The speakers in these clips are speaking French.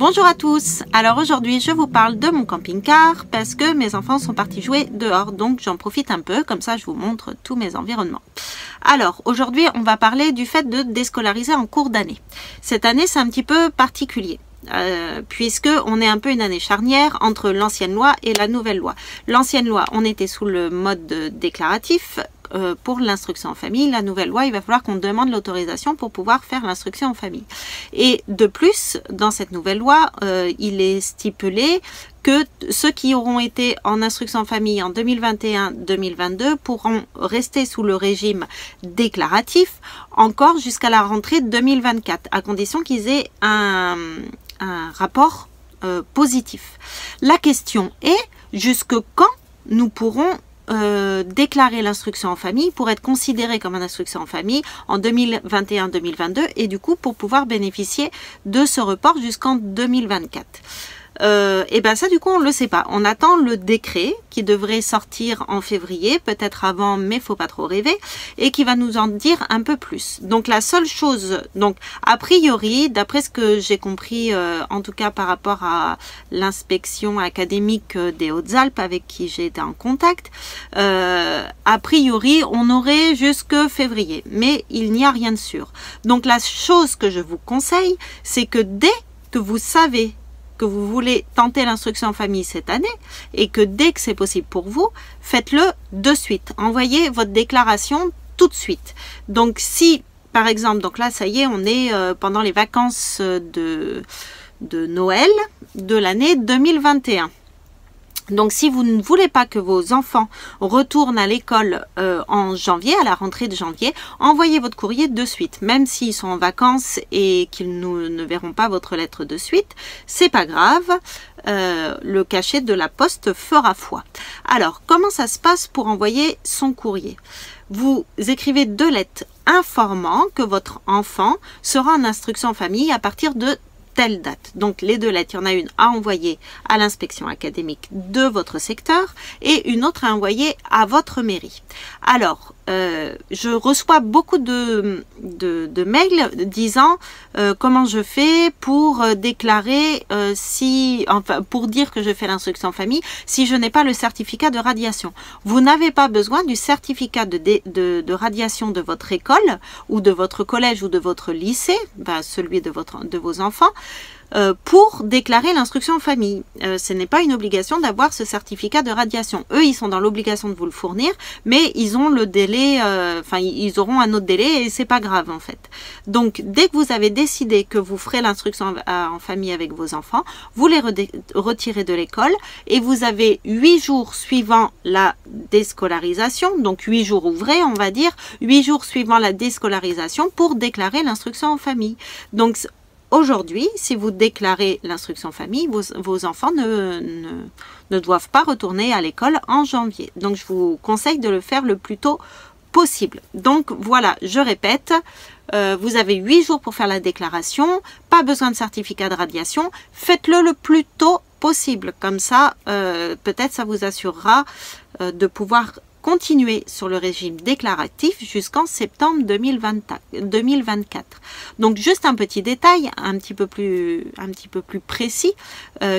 Bonjour à tous, alors aujourd'hui je vous parle de mon camping-car parce que mes enfants sont partis jouer dehors, donc j'en profite un peu, comme ça je vous montre tous mes environnements. Alors aujourd'hui on va parler du fait de déscolariser en cours d'année. Cette année c'est un petit peu particulier. Puisque on est un peu une année charnière entre l'ancienne loi et la nouvelle loi. L'ancienne loi, on était sous le mode déclaratif pour l'instruction en famille. La nouvelle loi, il va falloir qu'on demande l'autorisation pour pouvoir faire l'instruction en famille. Et de plus, dans cette nouvelle loi, il est stipulé que ceux qui auront été en instruction en famille en 2021-2022 pourront rester sous le régime déclaratif encore jusqu'à la rentrée 2024, à condition qu'ils aient un rapport positif. La question est, jusque quand nous pourrons déclarer l'instruction en famille pour être considéré comme une instruction en famille en 2021-2022 et du coup pour pouvoir bénéficier de ce report jusqu'en 2024. Et ben ça du coup on le sait pas. On attend le décret qui devrait sortir en février, peut-être avant, mais faut pas trop rêver, et qui va nous en dire un peu plus. Donc la seule chose, donc a priori, d'après ce que j'ai compris, en tout cas par rapport à l'inspection académique des Hautes-Alpes avec qui j'ai été en contact, a priori on aurait jusque février, mais il n'y a rien de sûr. Donc la chose que je vous conseille, c'est que dès que vous savez que vous voulez tenter l'instruction en famille cette année et que dès que c'est possible pour vous, faites-le de suite. Envoyez votre déclaration tout de suite. Donc si, par exemple, donc là ça y est, on est pendant les vacances de Noël de l'année 2021. Donc si vous ne voulez pas que vos enfants retournent à l'école en janvier, à la rentrée de janvier, envoyez votre courrier de suite. Même s'ils sont en vacances et qu'ils ne verront pas votre lettre de suite, c'est pas grave. Le cachet de la poste fera foi. Alors, comment ça se passe pour envoyer son courrier? Vous écrivez 2 lettres informant que votre enfant sera en instruction en famille à partir de telle date. Donc les 2 lettres, il y en a une à envoyer à l'inspection académique de votre secteur et une autre à envoyer à votre mairie. Alors, je reçois beaucoup de mails disant comment je fais pour déclarer pour dire que je fais l'instruction en famille si je n'ai pas le certificat de radiation. Vous n'avez pas besoin du certificat de radiation de votre école ou de votre collège ou de votre lycée, celui de vos enfants, pour déclarer l'instruction en famille. Ce n'est pas une obligation d'avoir ce certificat de radiation. Eux, ils sont dans l'obligation de vous le fournir, mais ils ont le délai, ils auront un autre délai et c'est pas grave en fait. Donc, dès que vous avez décidé que vous ferez l'instruction en famille avec vos enfants, vous les retirez de l'école et vous avez 8 jours suivant la déscolarisation, donc 8 jours ouvrés, on va dire, 8 jours suivant la déscolarisation pour déclarer l'instruction en famille. Donc, aujourd'hui, si vous déclarez l'instruction en famille, vos enfants ne doivent pas retourner à l'école en janvier. Donc, je vous conseille de le faire le plus tôt possible. Donc, voilà, je répète, vous avez 8 jours pour faire la déclaration, pas besoin de certificat de radiation, faites-le le plus tôt possible. Comme ça, peut-être ça vous assurera de pouvoir continuer sur le régime déclaratif jusqu'en septembre 2024. Donc juste un petit détail un petit peu plus précis.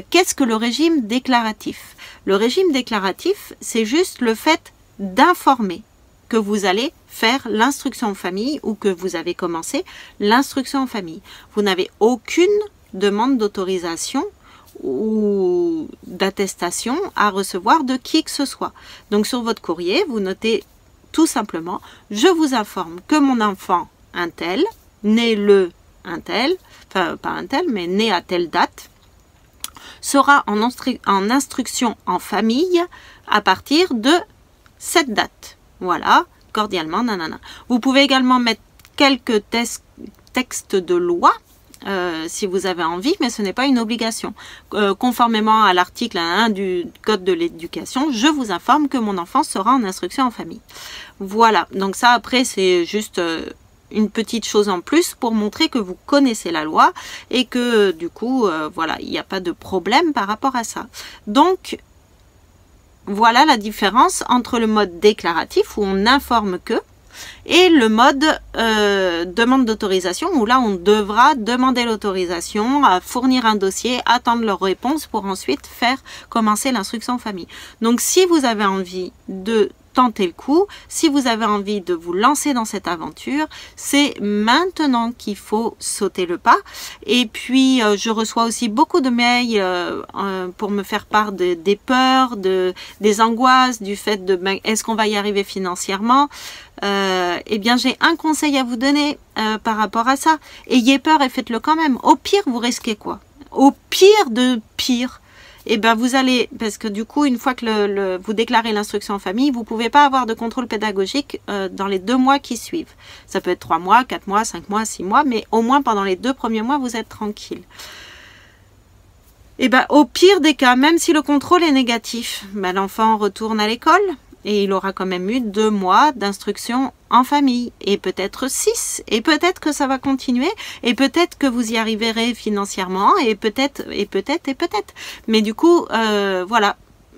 Qu'est-ce que le régime déclaratif? Le régime déclaratif, c'est juste le fait d'informer que vous allez faire l'instruction en famille ou que vous avez commencé l'instruction en famille. Vous n'avez aucune demande d'autorisation ou d'attestation à recevoir de qui que ce soit. Donc sur votre courrier, vous notez tout simplement « Je vous informe que mon enfant un tel, né le un tel, enfin pas un tel, mais né à telle date, sera en instruction en famille à partir de cette date. » Voilà, cordialement, nanana. Vous pouvez également mettre quelques textes de loi si vous avez envie, mais ce n'est pas une obligation. Conformément à l'article 1 du Code de l'éducation, je vous informe que mon enfant sera en instruction en famille. Voilà, donc ça après c'est juste une petite chose en plus pour montrer que vous connaissez la loi et que du coup, voilà, il n'y a pas de problème par rapport à ça. Donc, voilà la différence entre le mode déclaratif où on informe que et le mode demande d'autorisation, où là on devra demander l'autorisation, à fournir un dossier, attendre leur réponse pour ensuite commencer l'instruction en famille. Donc si vous avez envie de tenter le coup, si vous avez envie de vous lancer dans cette aventure, c'est maintenant qu'il faut sauter le pas. Et puis je reçois aussi beaucoup de mails pour me faire part des peurs, des angoisses, du fait de est-ce qu'on va y arriver financièrement. Eh bien j'ai un conseil à vous donner par rapport à ça. Ayez peur et faites-le quand même. Au pire, vous risquez quoi? Au pire de pire, et ben vous allez, parce que du coup, une fois que vous déclarez l'instruction en famille, vous pouvez pas avoir de contrôle pédagogique dans les 2 mois qui suivent. Ça peut être 3 mois, 4 mois, 5 mois, 6 mois, mais au moins pendant les 2 premiers mois, vous êtes tranquille. Et ben au pire des cas, même si le contrôle est négatif, ben, l'enfant retourne à l'école et il aura quand même eu 2 mois d'instruction en famille, et peut-être 6, et peut-être que ça va continuer, et peut-être que vous y arriverez financièrement, et peut-être. Mais du coup, voilà,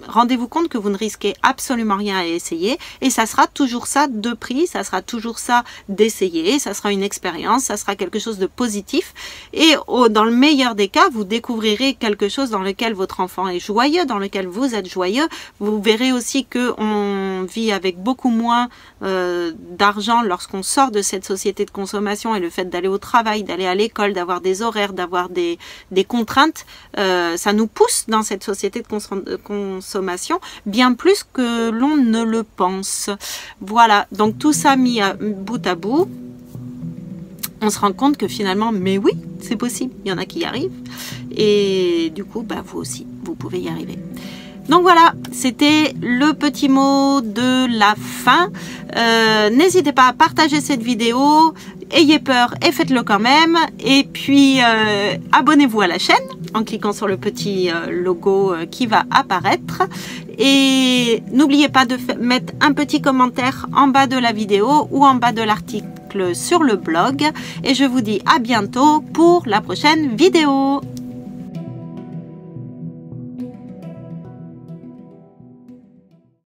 rendez-vous compte que vous ne risquez absolument rien à essayer, et ça sera toujours ça de prix, ça sera toujours ça d'essayer, ça sera une expérience, ça sera quelque chose de positif, et dans le meilleur des cas, vous découvrirez quelque chose dans lequel votre enfant est joyeux, dans lequel vous êtes joyeux. Vous verrez aussi que on vit avec beaucoup moins d'argent lorsqu'on sort de cette société de consommation, et le fait d'aller au travail, d'aller à l'école, d'avoir des horaires, d'avoir des contraintes, ça nous pousse dans cette société de consommation bien plus que l'on ne le pense. Voilà, donc tout ça mis bout à bout, on se rend compte que finalement, mais oui, c'est possible, il y en a qui y arrivent, et du coup, bah, vous aussi, vous pouvez y arriver. Donc voilà, c'était le petit mot de la fin. N'hésitez pas à partager cette vidéo, ayez peur et faites-le quand même. Et puis, abonnez-vous à la chaîne en cliquant sur le petit logo qui va apparaître. Et n'oubliez pas de mettre un petit commentaire en bas de la vidéo ou en bas de l'article sur le blog. Et je vous dis à bientôt pour la prochaine vidéo.